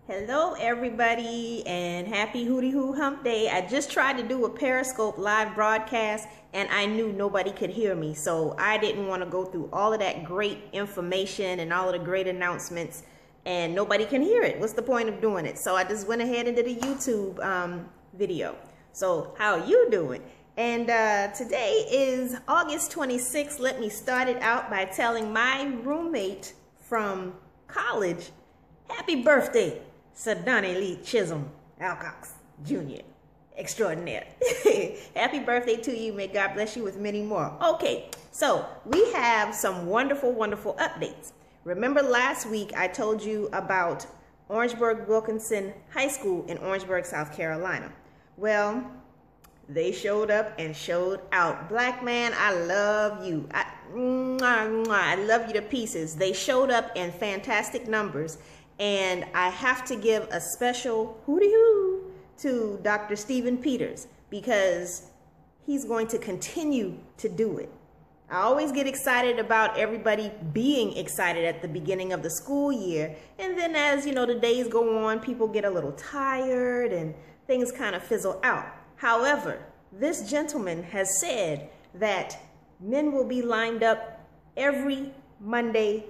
Hello everybody and happy Hootie Hoo Hump Day. I just tried to do a Periscope live broadcast and I knew nobody could hear me. So I didn't want to go through all of that great information and all of the great announcements and nobody can hear it. What's the point of doing it? So I just went ahead and did a YouTube video. So how you doing? And today is August 26th. Let me start it out by telling my roommate from college, happy birthday, Sadani Lee Chisholm Alcox Jr. Extraordinaire. Happy birthday to you. May God bless you with many more. Okay, so we have some wonderful, wonderful updates. Remember last week I told you about Orangeburg Wilkinson High School in Orangeburg, South Carolina. Well, they showed up and showed out. Black man, I love you. I love you to pieces. They showed up in fantastic numbers. And I have to give a special hootie-hoo to Dr. Stephen Peters because he's going to continue to do it. I always get excited about everybody being excited at the beginning of the school year. And then as, you know, the days go on, people get a little tired and things kind of fizzle out. However, this gentleman has said that men will be lined up every Monday,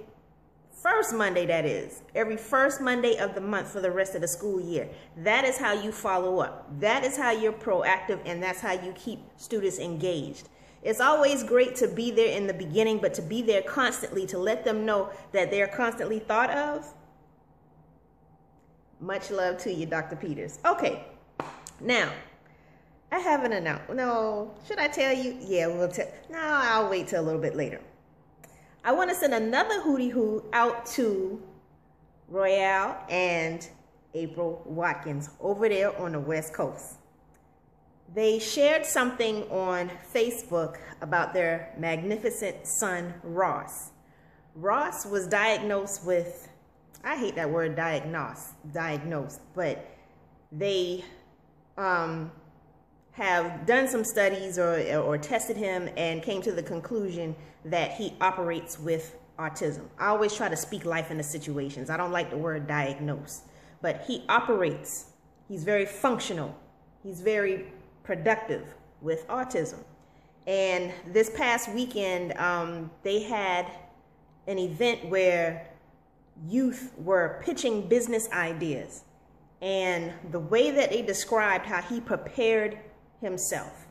first Monday that is, every first Monday of the month for the rest of the school year. That is how you follow up. That is how you're proactive, and that's how you keep students engaged. It's always great to be there in the beginning, but to be there constantly, to let them know that they're constantly thought of. Much love to you, Dr. Peters. Okay, now, I have an announcement. No, should I tell you? Yeah, we'll tell. No, I'll wait till a little bit later. I want to send another hootie hoo out to Royale and April Watkins over there on the West Coast. They shared something on Facebook about their magnificent son, Ross. Ross was diagnosed with, I hate that word diagnosed, but they have done some studies or tested him and came to the conclusion that he operates with autism. I always try to speak life into situations. I don't like the word diagnose, but he operates. He's very functional. He's very productive with autism. And this past weekend, they had an event where youth were pitching business ideas. And the way that they described how he prepared himself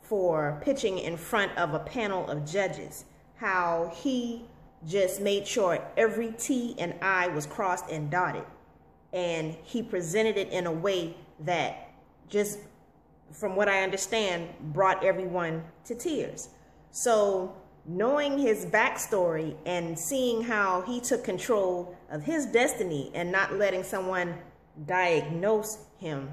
for pitching in front of a panel of judges, how he just made sure every T and I was crossed and dotted, and he presented it in a way that just, from what I understand, brought everyone to tears. So knowing his backstory and seeing how he took control of his destiny and not letting someone diagnose him,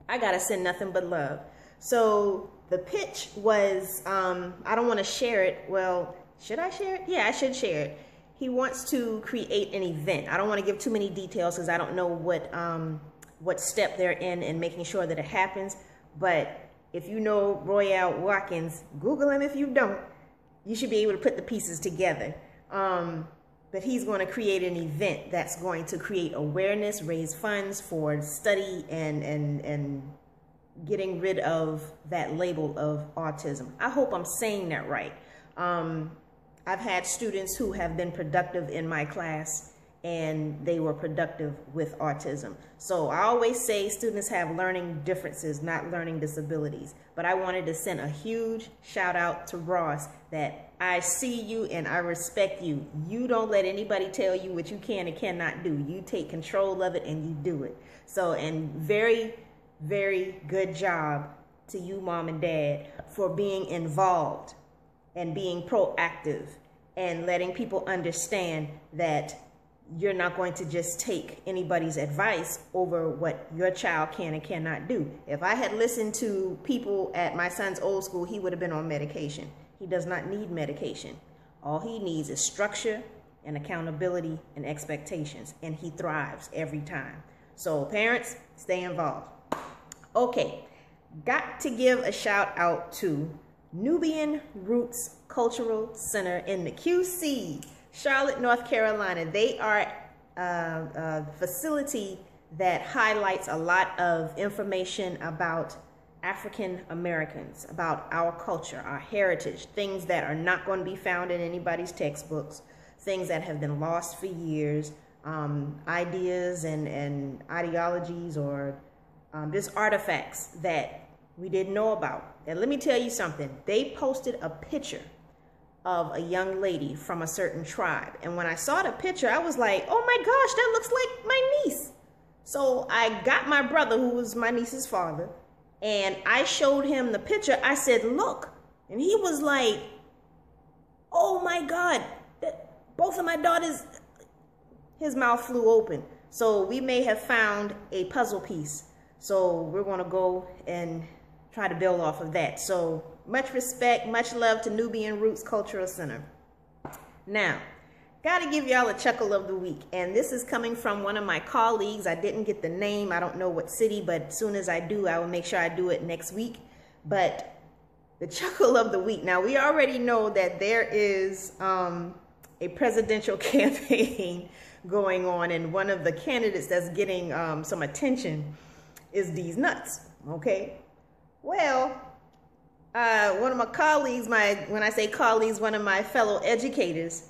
I gotta send nothing but love. So the pitch was, I don't want to share it. Well, should I share it? Yeah, I should share it. He wants to create an event. I don't want to give too many details because I don't know what step they're in making sure that it happens. But if you know Royale Watkins, Google him. If you don't, you should be able to put the pieces together. But he's going to create an event that's going to create awareness, raise funds for study and getting rid of that label of autism. I hope I'm saying that right. I've had students who have been productive in my class and they were productive with autism. So I always say students have learning differences, not learning disabilities. But I wanted to send a huge shout out to Ross that I see you and I respect you. You don't let anybody tell you what you can and cannot do. You take control of it and you do it. So, and very, very good job to you, Mom and Dad, for being involved and being proactive and letting people understand that you're not going to just take anybody's advice over what your child can and cannot do. If I had listened to people at my son's old school, he would have been on medication. He does not need medication. All he needs is structure and accountability and expectations, and he thrives every time. So parents, stay involved. Okay, got to give a shout out to Nubian Roots Cultural Center in the QC, Charlotte, North Carolina. They are facility that highlights a lot of information about African Americans, about our culture, our heritage, things that are not going to be found in anybody's textbooks, things that have been lost for years, ideas and ideologies, or just artifacts that we didn't know about. And let me tell you something. They posted a picture of a young lady from a certain tribe. And when I saw the picture, I was like, oh my gosh, that looks like my niece. So I got my brother, who was my niece's father, and I showed him the picture. I said, look. And he was like, oh my God, both of my daughters, his mouth flew open. So we may have found a puzzle piece. So we're going to go and try to build off of that. So much respect, much love to Nubian Roots Cultural Center. Now, got to give y'all a chuckle of the week. And this is coming from one of my colleagues. I didn't get the name. I don't know what city, but as soon as I do, I will make sure I do it next week. But the chuckle of the week. Now, we already know that there is a presidential campaign going on, and one of the candidates that's getting some attention is these nuts, okay? Well, one of my colleagues, when I say colleagues, one of my fellow educators,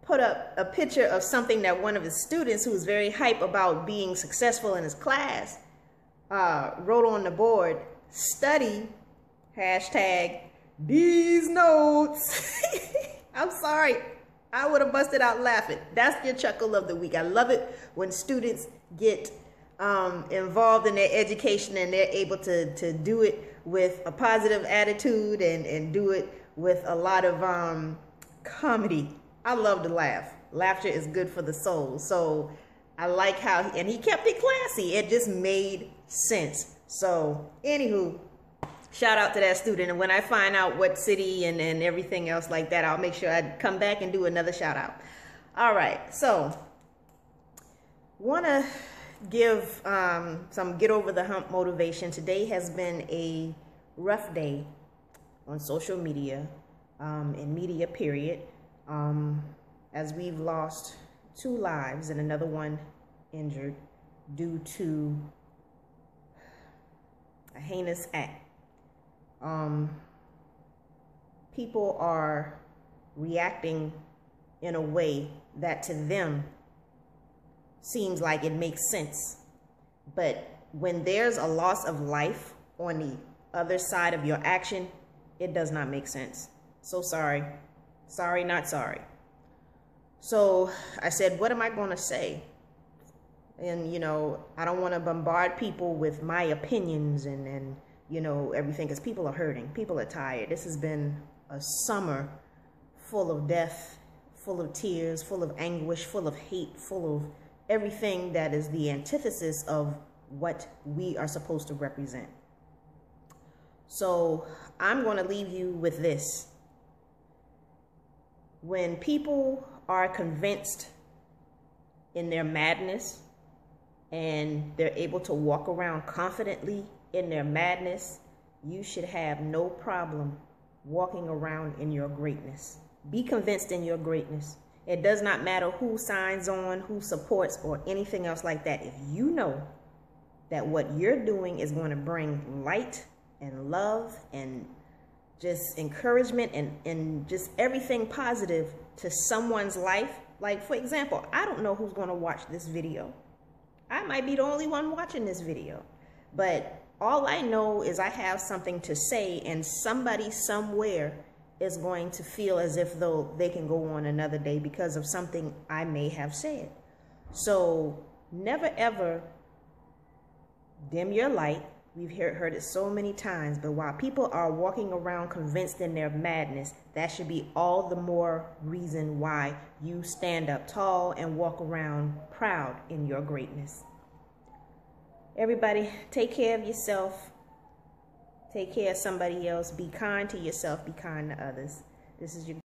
put up a picture of something that one of his students, who was very hype about being successful in his class, wrote on the board, study, hashtag, these notes. I'm sorry. I would have busted out laughing. That's your chuckle of the week. I love it when students get involved in their education and they're able to do it with a positive attitude and do it with a lot of comedy. I love to laugh. Laughter is good for the soul. So I like how, and he kept it classy. It just made sense. So anywho, shout out to that student. And when I find out what city and everything else like that, I'll make sure I come back and do another shout out. All right. So want to give some get over the hump motivation. Today has been a rough day on social media, in media period, as we've lost 2 lives and another one injured due to a heinous act. People are reacting in a way that to them seems like it makes sense. But when there's a loss of life on the other side of your action, it does not make sense. So sorry. Sorry, not sorry. So I said, what am I going to say? And, you know, I don't want to bombard people with my opinions and you know, everything, because people are hurting. People are tired. This has been a summer full of death, full of tears, full of anguish, full of hate, full of everything that is the antithesis of what we are supposed to represent. So I'm going to leave you with this. When people are convinced in their madness and they're able to walk around confidently in their madness, you should have no problem walking around in your greatness. Be convinced in your greatness. It does not matter who signs on, who supports, or anything else like that. If you know that what you're doing is going to bring light and love and just encouragement and just everything positive to someone's life. Like, for example, I don't know who's going to watch this video. I might be the only one watching this video. But all I know is I have something to say, and somebody somewhere is going to feel as if though they can go on another day because of something I may have said. So never ever dim your light. We've heard it so many times, but while people are walking around convinced in their madness, that should be all the more reason why you stand up tall and walk around proud in your greatness. Everybody, take care of yourself. Take care of somebody else. Be kind to yourself. Be kind to others. This is your